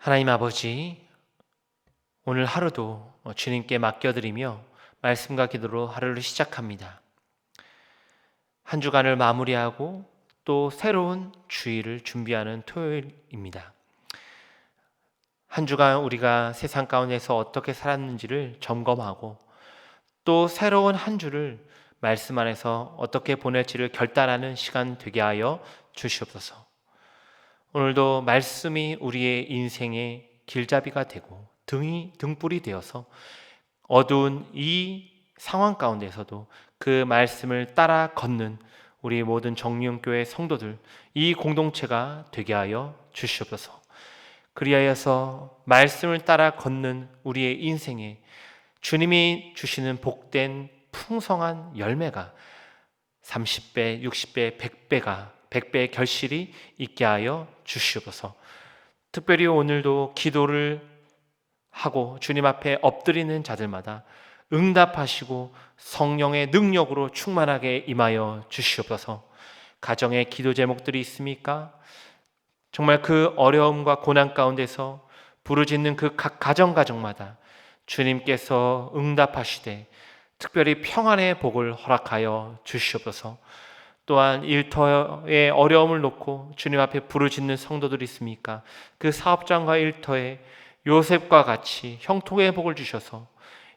하나님 아버지, 오늘 하루도 주님께 맡겨드리며 말씀과 기도로 하루를 시작합니다. 한 주간을 마무리하고 또 새로운 주일을 준비하는 토요일입니다. 한 주간 우리가 세상 가운데서 어떻게 살았는지를 점검하고 또 새로운 한 주를 말씀 안에서 어떻게 보낼지를 결단하는 시간 되게 하여 주시옵소서. 오늘도 말씀이 우리의 인생의 길잡이가 되고 등불이 되어서 어두운 이 상황 가운데서도 그 말씀을 따라 걷는 우리 모든 정리용교회 성도들, 이 공동체가 되게 하여 주시옵소서. 그리하여서 말씀을 따라 걷는 우리의 인생에 주님이 주시는 복된 풍성한 열매가 30배, 60배, 100배가 100배의 결실이 있게 하여 주시옵소서. 특별히 오늘도 기도를 하고 주님 앞에 엎드리는 자들마다 응답하시고 성령의 능력으로 충만하게 임하여 주시옵소서. 가정에 기도 제목들이 있습니까? 정말 그 어려움과 고난 가운데서 부르짖는 그 각 가정마다 주님께서 응답하시되 특별히 평안의 복을 허락하여 주시옵소서. 또한 일터의 어려움을 놓고 주님 앞에 부르짖는 성도들이 있습니까? 그 사업장과 일터에 요셉과 같이 형통의 복을 주셔서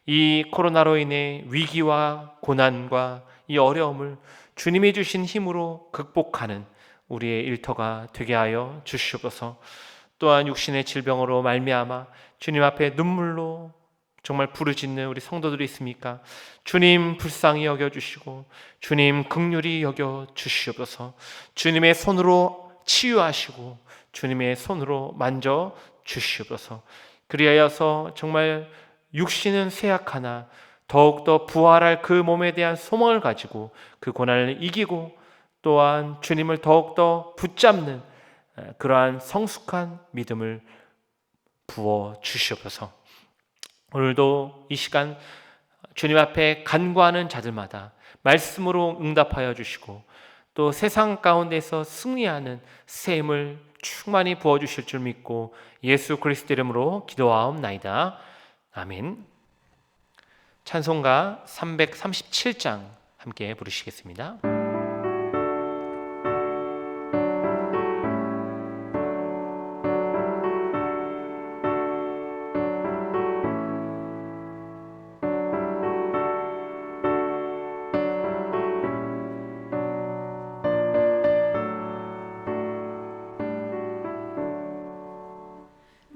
이 코로나로 인해 위기와 고난과 이 어려움을 주님이 주신 힘으로 극복하는 우리의 일터가 되게 하여 주시옵소서. 또한 육신의 질병으로 말미암아 주님 앞에 눈물로 정말 부르짖는 우리 성도들이 있습니까? 주님 불쌍히 여겨주시고 주님 긍휼히 여겨주시옵소서. 주님의 손으로 치유하시고 주님의 손으로 만져주시옵소서. 그리하여서 정말 육신은 쇠약하나 더욱더 부활할 그 몸에 대한 소망을 가지고 그 고난을 이기고 또한 주님을 더욱더 붙잡는 그러한 성숙한 믿음을 부어 주시옵소서. 오늘도 이 시간 주님 앞에 간구하는 자들마다 말씀으로 응답하여 주시고 또 세상 가운데서 승리하는 새 힘을 충만히 부어주실 줄 믿고 예수 그리스도 이름으로 기도하옵나이다. 아멘. 찬송가 337장 함께 부르시겠습니다.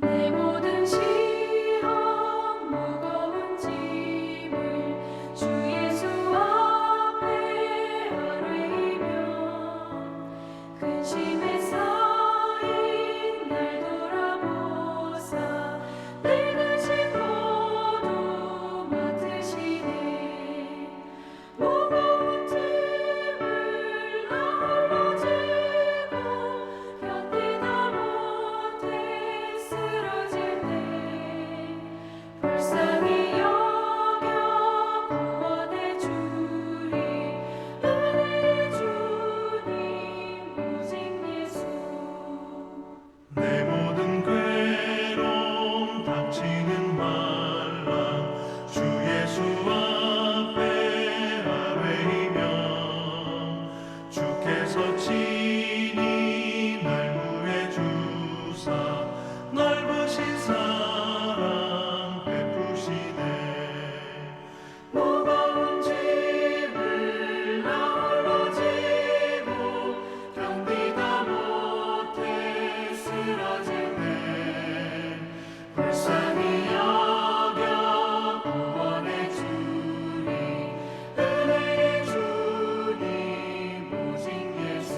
내 모든 시험 무거운 짐을 주 예수 앞에 아뢰이며 근심에 쌓인 날 돌아보사 내 근심 모두 맡으시네 무거운 짐을 나 홀로 지고 견디다 못해 쓰러질 때 불쌍히 여겨 구원해 주리 은혜의 주님 오직 예수 내 모든 괴로움 닥치는 말라 주 예수 앞에 아뢰이며 주께서 친히 날 구해 주사 넓으신 사랑 베푸시네 무거운 짐을 나 홀로 지고 견디다 못해 쓰러질 때 불쌍히 여겨 구원해 주리 은혜의 주님 오직 예수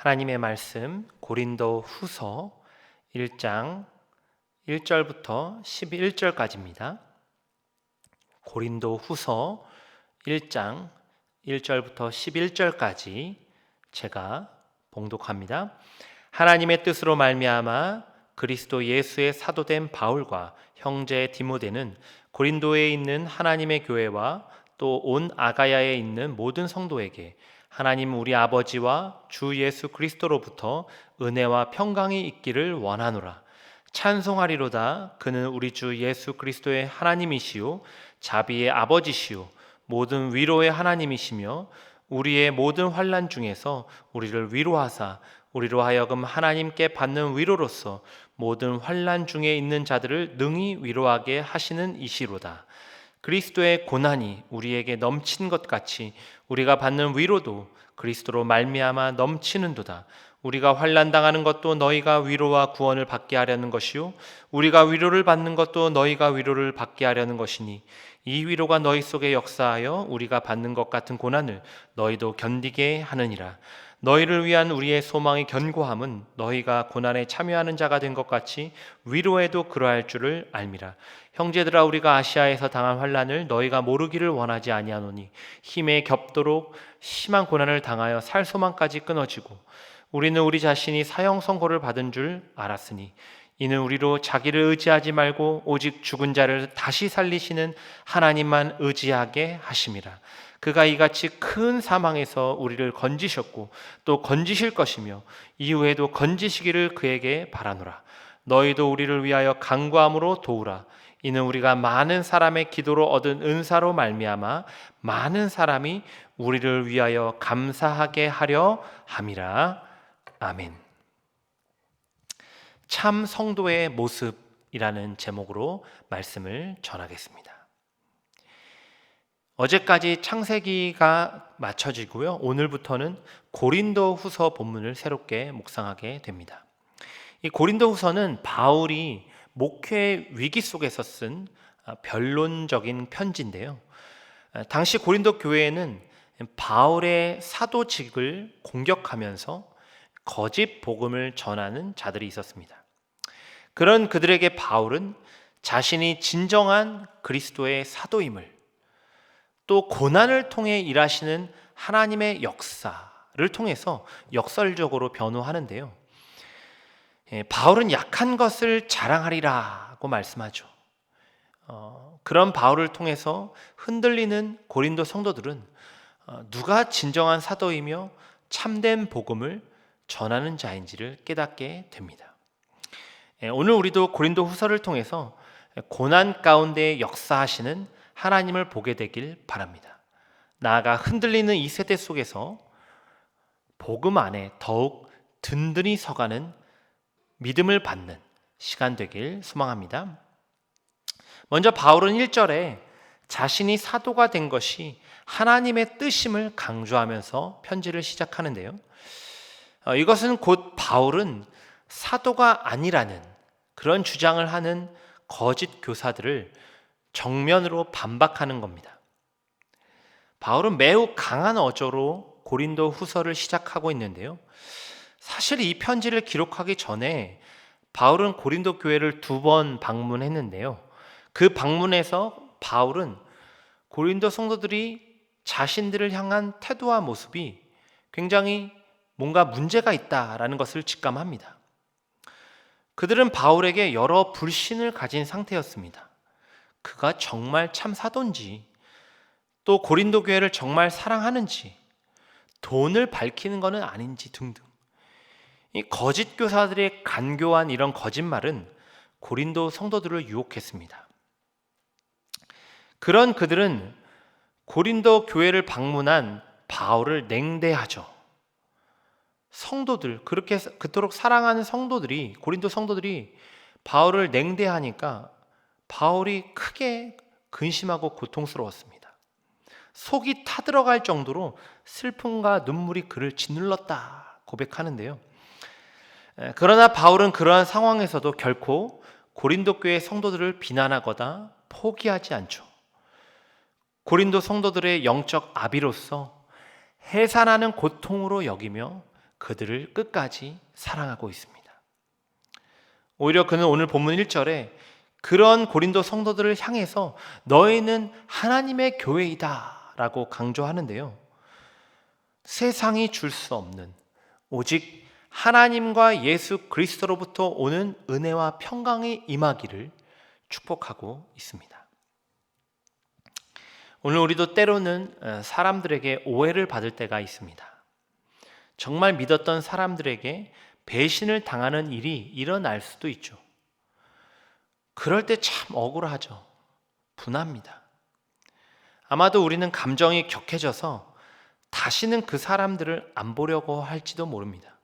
하나님의 말씀 고린도 후서 1장 1절부터 11절까지입니다. 고린도 후서 1장 1절부터 11절까지 제가 봉독합니다. 하나님의 뜻으로 말미암아 그리스도 예수의 사도된 바울과 형제 디모데는 고린도에 있는 하나님의 교회와 또 온 아가야에 있는 모든 성도에게 하나님 우리 아버지와 주 예수 그리스도로부터 은혜와 평강이 있기를 원하노라. 찬송하리로다. 그는 우리 주 예수 그리스도의 하나님이시요 자비의 아버지시요 모든 위로의 하나님이시며 우리의 모든 환난 중에서 우리를 위로하사 우리로 하여금 하나님께 받는 위로로서 모든 환난 중에 있는 자들을 능히 위로하게 하시는 이시로다. 그리스도의 고난이 우리에게 넘친 것 같이 우리가 받는 위로도 그리스도로 말미암아 넘치는도다. 우리가 환난 당하는 것도 너희가 위로와 구원을 받게 하려는 것이요 우리가 위로를 받는 것도 너희가 위로를 받게 하려는 것이니 이 위로가 너희 속에 역사하여 우리가 받는 것 같은 고난을 너희도 견디게 하느니라. 너희를 위한 우리의 소망의 견고함은 너희가 고난에 참여하는 자가 된 것 같이 위로에도 그러할 줄을 알미라. 형제들아, 우리가 아시아에서 당한 환난을 너희가 모르기를 원하지 아니하노니 힘에 겹도록 심한 고난을 당하여 살 소망까지 끊어지고 우리는 우리 자신이 사형 선고를 받은 줄 알았으니 이는 우리로 자기를 의지하지 말고 오직 죽은 자를 다시 살리시는 하나님만 의지하게 하심이라. 그가 이같이 큰 사망에서 우리를 건지셨고 또 건지실 것이며 이후에도 건지시기를 그에게 바라노라. 너희도 우리를 위하여 간구함으로 도우라. 이는 우리가 많은 사람의 기도로 얻은 은사로 말미암아 많은 사람이 우리를 위하여 감사하게 하려 함이라. 아멘. 참 성도의 모습이라는 제목으로 말씀을 전하겠습니다. 어제까지 창세기가 마쳐지고요. 오늘부터는 고린도 후서 본문을 새롭게 묵상하게 됩니다. 이 고린도 후서는 바울이 목회 위기 속에서 쓴 변론적인 편지인데요. 당시 고린도 교회에는 바울의 사도직을 공격하면서 거짓 복음을 전하는 자들이 있었습니다. 그런 그들에게 바울은 자신이 진정한 그리스도의 사도임을 또 고난을 통해 일하시는 하나님의 역사를 통해서 역설적으로 변호하는데요. 바울은 약한 것을 자랑하리라고 말씀하죠. 그런 바울을 통해서 흔들리는 고린도 성도들은 누가 진정한 사도이며 참된 복음을 전하는 자인지를 깨닫게 됩니다. 오늘 우리도 고린도 후서를 통해서 고난 가운데 역사하시는 하나님을 보게 되길 바랍니다. 나아가 흔들리는 이 세대 속에서 복음 안에 더욱 든든히 서가는 믿음을 받는 시간 되길 소망합니다. 먼저 바울은 1절에 자신이 사도가 된 것이 하나님의 뜻임을 강조하면서 편지를 시작하는데요. 이것은 곧 바울은 사도가 아니라는 그런 주장을 하는 거짓 교사들을 정면으로 반박하는 겁니다. 바울은 매우 강한 어조로 고린도 후서를 시작하고 있는데요. 사실 이 편지를 기록하기 전에 바울은 고린도 교회를 2번 방문했는데요. 그 방문에서 바울은 고린도 성도들이 자신들을 향한 태도와 모습이 굉장히 뭔가 문제가 있다라는 것을 직감합니다. 그들은 바울에게 여러 불신을 가진 상태였습니다. 그가 정말 참 사도인지, 또 고린도 교회를 정말 사랑하는지, 돈을 밝히는 것은 아닌지 등등. 이 거짓 교사들의 간교한 이런 거짓말은 고린도 성도들을 유혹했습니다. 그런 그들은 고린도 교회를 방문한 바울을 냉대하죠. 성도들, 그토록 사랑하는 성도들이, 고린도 성도들이 바울을 냉대하니까 바울이 크게 근심하고 고통스러웠습니다. 속이 타들어갈 정도로 슬픔과 눈물이 그를 짓눌렀다 고백하는데요. 그러나 바울은 그러한 상황에서도 결코 고린도 교회 성도들을 비난하거나 포기하지 않죠. 고린도 성도들의 영적 아비로서 해산하는 고통으로 여기며 그들을 끝까지 사랑하고 있습니다. 오히려 그는 오늘 본문 1절에 그런 고린도 성도들을 향해서 너희는 하나님의 교회이다 라고 강조하는데요. 세상이 줄 수 없는 오직 하나님과 예수 그리스도로부터 오는 은혜와 평강이 임하기를 축복하고 있습니다. 오늘 우리도 때로는 사람들에게 오해를 받을 때가 있습니다. 정말 믿었던 사람들에게 배신을 당하는 일이 일어날 수도 있죠. 그럴 때 참 억울하죠. 분합니다. 아마도 우리는 감정이 격해져서 다시는 그 사람들을 안 보려고 할지도 모릅니다.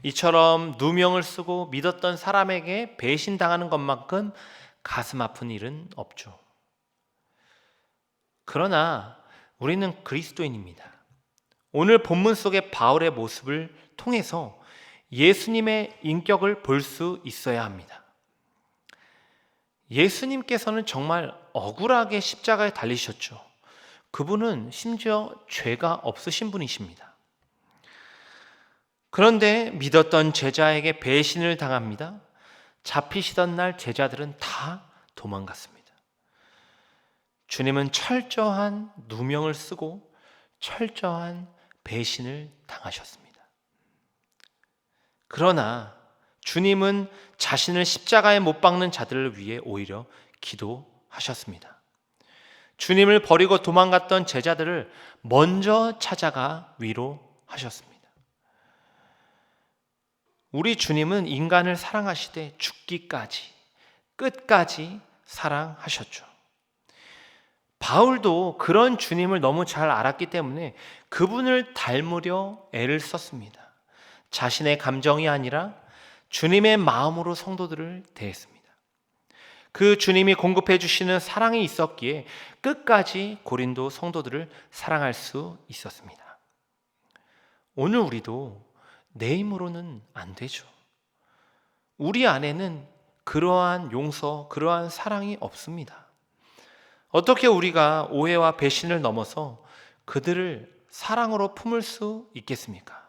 이처럼 누명을 쓰고 믿었던 사람에게 배신당하는 것만큼 가슴 아픈 일은 없죠. 그러나 우리는 그리스도인입니다. 오늘 본문 속의 바울의 모습을 통해서 예수님의 인격을 볼 수 있어야 합니다. 예수님께서는 정말 억울하게 십자가에 달리셨죠. 그분은 심지어 죄가 없으신 분이십니다. 그런데 믿었던 제자에게 배신을 당합니다. 잡히시던 날 제자들은 다 도망갔습니다. 주님은 철저한 누명을 쓰고 철저한 배신을 당하셨습니다. 그러나 주님은 자신을 십자가에 못 박는 자들을 위해 오히려 기도하셨습니다. 주님을 버리고 도망갔던 제자들을 먼저 찾아가 위로하셨습니다. 우리 주님은 인간을 사랑하시되 죽기까지, 끝까지 사랑하셨죠. 바울도 그런 주님을 너무 잘 알았기 때문에 그분을 닮으려 애를 썼습니다. 자신의 감정이 아니라 주님의 마음으로 성도들을 대했습니다. 그 주님이 공급해 주시는 사랑이 있었기에 끝까지 고린도 성도들을 사랑할 수 있었습니다. 오늘 우리도 내 힘으로는 안 되죠. 우리 안에는 그러한 용서, 그러한 사랑이 없습니다. 어떻게 우리가 오해와 배신을 넘어서 그들을 사랑으로 품을 수 있겠습니까?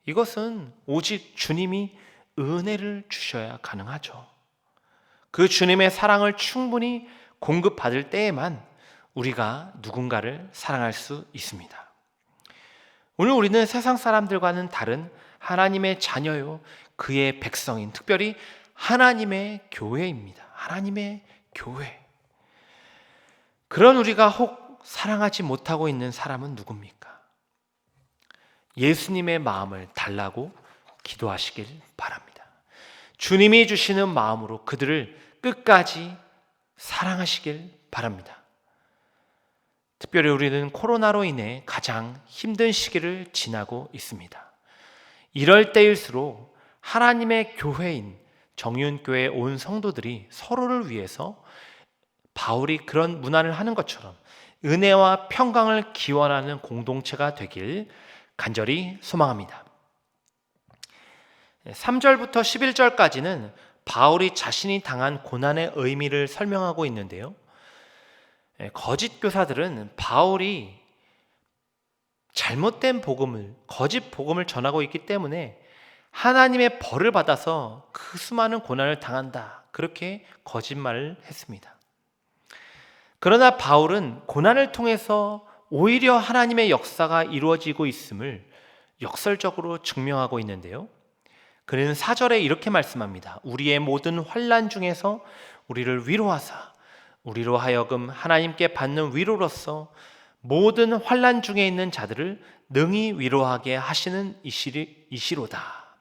이것은 오직 주님이 은혜를 주셔야 가능하죠. 그 주님의 사랑을 충분히 공급받을 때에만 우리가 누군가를 사랑할 수 있습니다. 오늘 우리는 세상 사람들과는 다른 하나님의 자녀요, 그의 백성인, 특별히 하나님의 교회입니다. 하나님의 교회. 그런 우리가 혹 사랑하지 못하고 있는 사람은 누굽니까? 예수님의 마음을 달라고 기도하시길 바랍니다. 주님이 주시는 마음으로 그들을 끝까지 사랑하시길 바랍니다. 특별히 우리는 코로나로 인해 가장 힘든 시기를 지나고 있습니다. 이럴 때일수록 하나님의 교회인 정윤교회 온 성도들이 서로를 위해서 바울이 그런 문안을 하는 것처럼 은혜와 평강을 기원하는 공동체가 되길 간절히 소망합니다. 3절부터 11절까지는 바울이 자신이 당한 고난의 의미를 설명하고 있는데요. 거짓 교사들은 바울이 잘못된 복음을, 거짓 복음을 전하고 있기 때문에 하나님의 벌을 받아서 그 수많은 고난을 당한다, 그렇게 거짓말을 했습니다. 그러나 바울은 고난을 통해서 오히려 하나님의 역사가 이루어지고 있음을 역설적으로 증명하고 있는데요. 그는 4절에 이렇게 말씀합니다. 우리의 모든 환난 중에서 우리를 위로하사 우리로 하여금 하나님께 받는 위로로서 모든 환난 중에 있는 자들을 능히 위로하게 하시는 이시로다.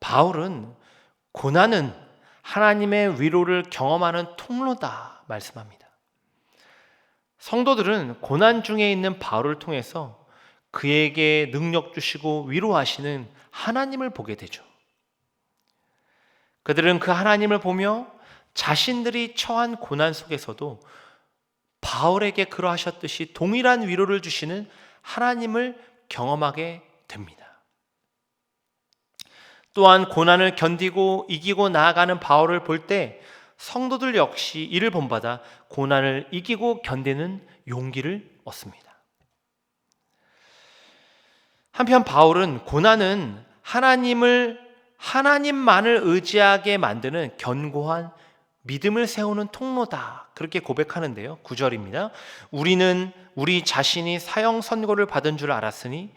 바울은 고난은 하나님의 위로를 경험하는 통로다 말씀합니다. 성도들은 고난 중에 있는 바울을 통해서 그에게 능력 주시고 위로하시는 하나님을 보게 되죠. 그들은 그 하나님을 보며 자신들이 처한 고난 속에서도 바울에게 그러하셨듯이 동일한 위로를 주시는 하나님을 경험하게 됩니다. 또한 고난을 견디고 이기고 나아가는 바울을 볼 때 성도들 역시 이를 본받아 고난을 이기고 견디는 용기를 얻습니다. 한편 바울은 고난은 하나님만을 의지하게 만드는 견고한 믿음을 세우는 통로다, 그렇게 고백하는데요. 9절입니다. 우리는 우리 자신이 사형 선고를 받은 줄 알았으니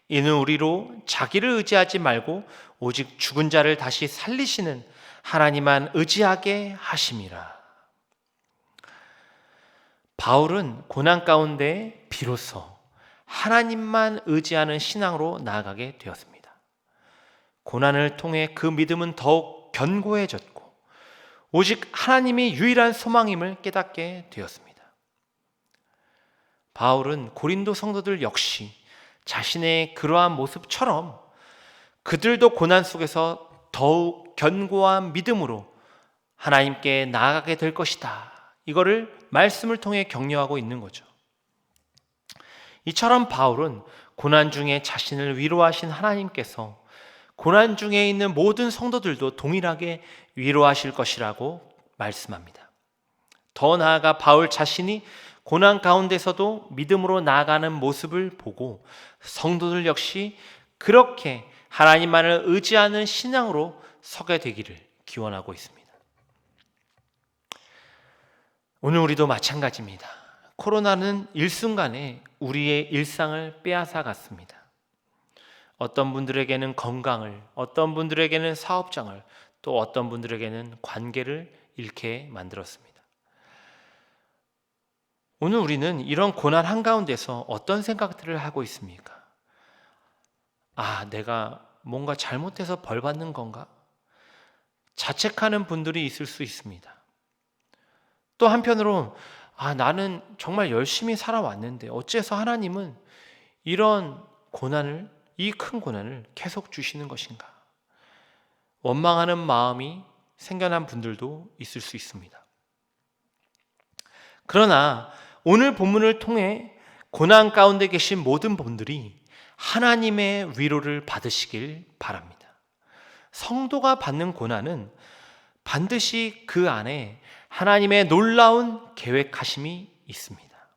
이는 우리로 자기를 의지하지 말고 오직 죽은 자를 다시 살리시는 하나님만 의지하게 하심이라. 바울은 고난 가운데 비로소 하나님만 의지하는 신앙으로 나아가게 되었습니다. 고난을 통해 그 믿음은 더욱 견고해졌고 오직 하나님이 유일한 소망임을 깨닫게 되었습니다. 바울은 고린도 성도들 역시 자신의 그러한 모습처럼 그들도 고난 속에서 더욱 견고한 믿음으로 하나님께 나아가게 될 것이다, 이거를 말씀을 통해 격려하고 있는 거죠. 이처럼 바울은 고난 중에 자신을 위로하신 하나님께서 고난 중에 있는 모든 성도들도 동일하게 위로하실 것이라고 말씀합니다. 더 나아가 바울 자신이 고난 가운데서도 믿음으로 나아가는 모습을 보고 성도들 역시 그렇게 하나님만을 의지하는 신앙으로 서게 되기를 기원하고 있습니다. 오늘 우리도 마찬가지입니다. 코로나는 일순간에 우리의 일상을 빼앗아 갔습니다. 어떤 분들에게는 건강을, 어떤 분들에게는 사업장을, 또 어떤 분들에게는 관계를 잃게 만들었습니다. 오늘 우리는 이런 고난 한가운데서 어떤 생각들을 하고 있습니까? 내가 뭔가 잘못해서 벌 받는 건가? 자책하는 분들이 있을 수 있습니다. 또 한편으로 나는 정말 열심히 살아왔는데 어째서 하나님은 이런 고난을, 이 큰 고난을 계속 주시는 것인가? 원망하는 마음이 생겨난 분들도 있을 수 있습니다. 그러나 오늘 본문을 통해 고난 가운데 계신 모든 분들이 하나님의 위로를 받으시길 바랍니다. 성도가 받는 고난은 반드시 그 안에 하나님의 놀라운 계획하심이 있습니다.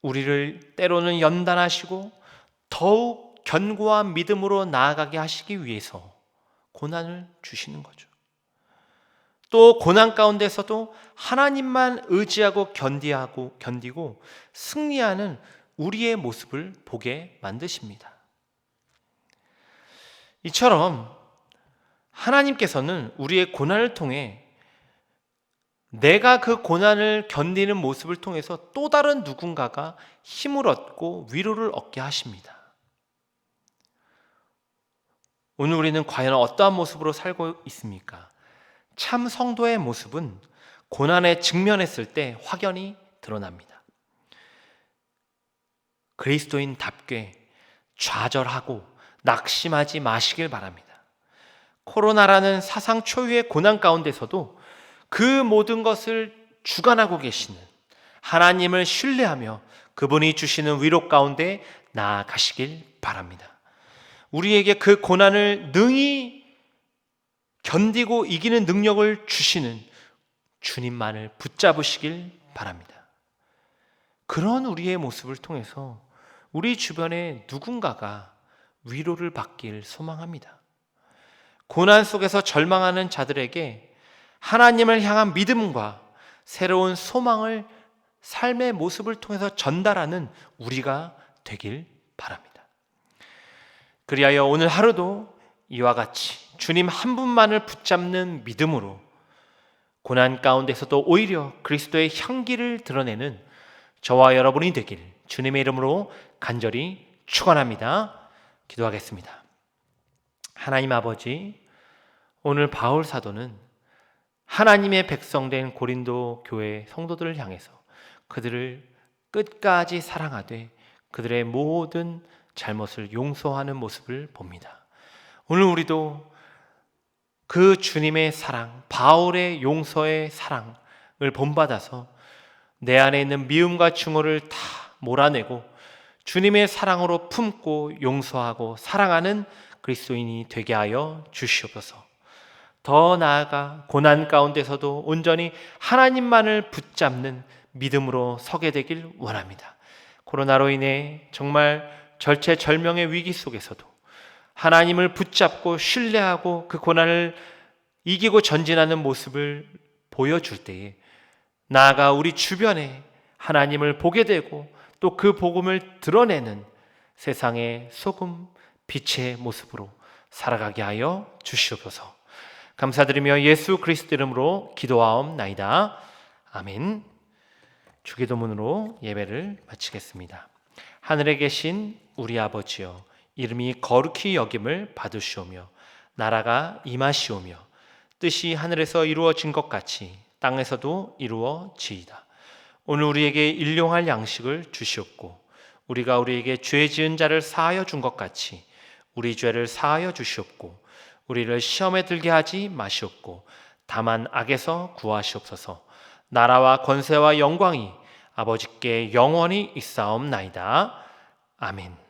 우리를 때로는 연단하시고 더욱 견고한 믿음으로 나아가게 하시기 위해서 고난을 주시는 거죠. 또 고난 가운데서도 하나님만 의지하고 견디고 승리하는 우리의 모습을 보게 만드십니다. 이처럼 하나님께서는 우리의 고난을 통해 내가 그 고난을 견디는 모습을 통해서 또 다른 누군가가 힘을 얻고 위로를 얻게 하십니다. 오늘 우리는 과연 어떠한 모습으로 살고 있습니까? 참 성도의 모습은 고난에 직면했을 때 확연히 드러납니다. 그리스도인답게 좌절하고 낙심하지 마시길 바랍니다. 코로나라는 사상 초유의 고난 가운데서도 그 모든 것을 주관하고 계시는 하나님을 신뢰하며 그분이 주시는 위로 가운데 나아가시길 바랍니다. 우리에게 그 고난을 능히 견디고 이기는 능력을 주시는 주님만을 붙잡으시길 바랍니다. 그런 우리의 모습을 통해서 우리 주변에 누군가가 위로를 받길 소망합니다. 고난 속에서 절망하는 자들에게 하나님을 향한 믿음과 새로운 소망을 삶의 모습을 통해서 전달하는 우리가 되길 바랍니다. 그리하여 오늘 하루도 이와 같이 주님 한 분만을 붙잡는 믿음으로 고난 가운데서도 오히려 그리스도의 향기를 드러내는 저와 여러분이 되길 주님의 이름으로 간절히 축원합니다. 기도하겠습니다. 하나님 아버지, 오늘 바울 사도는 하나님의 백성된 고린도 교회 성도들을 향해서 그들을 끝까지 사랑하되 그들의 모든 잘못을 용서하는 모습을 봅니다. 오늘 우리도 그 주님의 사랑, 바울의 용서의 사랑을 본받아서 내 안에 있는 미움과 증오를 다 몰아내고 주님의 사랑으로 품고 용서하고 사랑하는 그리스도인이 되게 하여 주시옵소서. 더 나아가 고난 가운데서도 온전히 하나님만을 붙잡는 믿음으로 서게 되길 원합니다. 코로나로 인해 정말 절체절명의 위기 속에서도 하나님을 붙잡고 신뢰하고 그 고난을 이기고 전진하는 모습을 보여줄 때에 나아가 우리 주변에 하나님을 보게 되고 또 그 복음을 드러내는 세상의 소금, 빛의 모습으로 살아가게 하여 주시옵소서. 감사드리며 예수 그리스도 이름으로 기도하옵나이다. 아멘. 주기도문으로 예배를 마치겠습니다. 하늘에 계신 우리 아버지여, 이름이 거룩히 여김을 받으시오며 나라가 임하시오며 뜻이 하늘에서 이루어진 것 같이 땅에서도 이루어지이다. 오늘 우리에게 일용할 양식을 주시옵고 우리가 우리에게 죄 지은 자를 사하여 준 것 같이 우리 죄를 사하여 주시옵고 우리를 시험에 들게 하지 마시옵고 다만 악에서 구하시옵소서. 나라와 권세와 영광이 아버지께 영원히 있사옵나이다. 아멘.